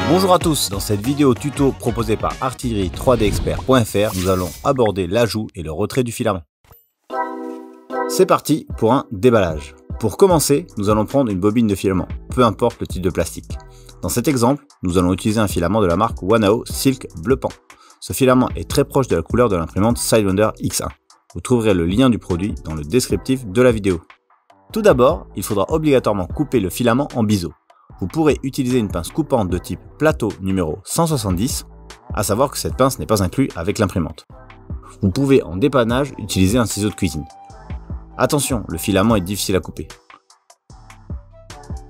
Bonjour à tous, dans cette vidéo tuto proposée par artillerie3dexpert.fr, nous allons aborder l'ajout et le retrait du filament. C'est parti pour un déballage. Pour commencer, nous allons prendre une bobine de filament, peu importe le type de plastique. Dans cet exemple, nous allons utiliser un filament de la marque Wanao Silk Bleu Pan. Ce filament est très proche de la couleur de l'imprimante Sidewinder X1. Vous trouverez le lien du produit dans le descriptif de la vidéo. Tout d'abord, il faudra obligatoirement couper le filament en biseau. Vous pourrez utiliser une pince coupante de type plateau numéro 170, à savoir que cette pince n'est pas inclue avec l'imprimante. Vous pouvez en dépannage utiliser un ciseau de cuisine. Attention, le filament est difficile à couper.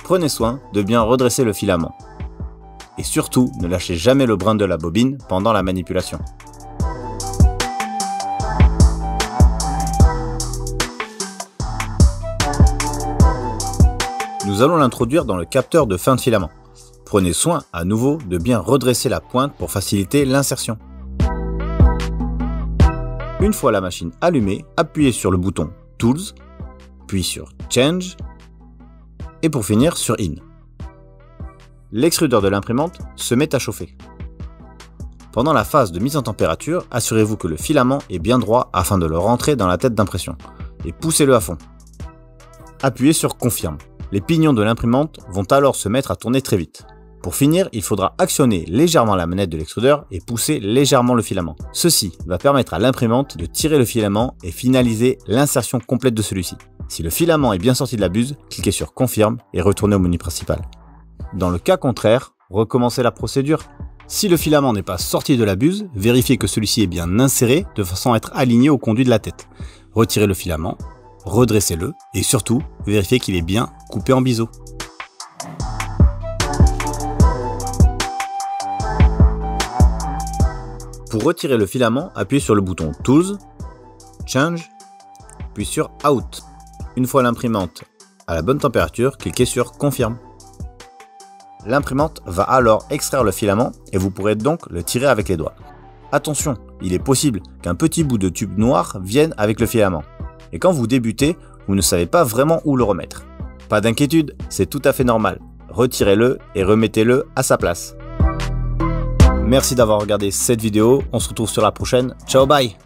Prenez soin de bien redresser le filament. Et surtout, ne lâchez jamais le brin de la bobine pendant la manipulation. Nous allons l'introduire dans le capteur de fin de filament. Prenez soin à nouveau de bien redresser la pointe pour faciliter l'insertion. Une fois la machine allumée, appuyez sur le bouton Tools, puis sur Change, et pour finir sur In. L'extrudeur de l'imprimante se met à chauffer. Pendant la phase de mise en température, assurez-vous que le filament est bien droit afin de le rentrer dans la tête d'impression, et poussez-le à fond. Appuyez sur Confirme. Les pignons de l'imprimante vont alors se mettre à tourner très vite. Pour finir, il faudra actionner légèrement la manette de l'extrudeur et pousser légèrement le filament. Ceci va permettre à l'imprimante de tirer le filament et finaliser l'insertion complète de celui-ci. Si le filament est bien sorti de la buse, cliquez sur Confirme et retournez au menu principal. Dans le cas contraire, recommencez la procédure. Si le filament n'est pas sorti de la buse, vérifiez que celui-ci est bien inséré de façon à être aligné au conduit de la tête. Retirez le filament, redressez-le et surtout, vérifiez qu'il est bien coupé en biseau. Pour retirer le filament, appuyez sur le bouton Tools, Change, puis sur Out. Une fois l'imprimante à la bonne température, cliquez sur Confirme. L'imprimante va alors extraire le filament et vous pourrez donc le tirer avec les doigts. Attention, il est possible qu'un petit bout de tube noir vienne avec le filament. Et quand vous débutez, vous ne savez pas vraiment où le remettre. Pas d'inquiétude, c'est tout à fait normal. Retirez-le et remettez-le à sa place. Merci d'avoir regardé cette vidéo, on se retrouve sur la prochaine. Ciao, bye!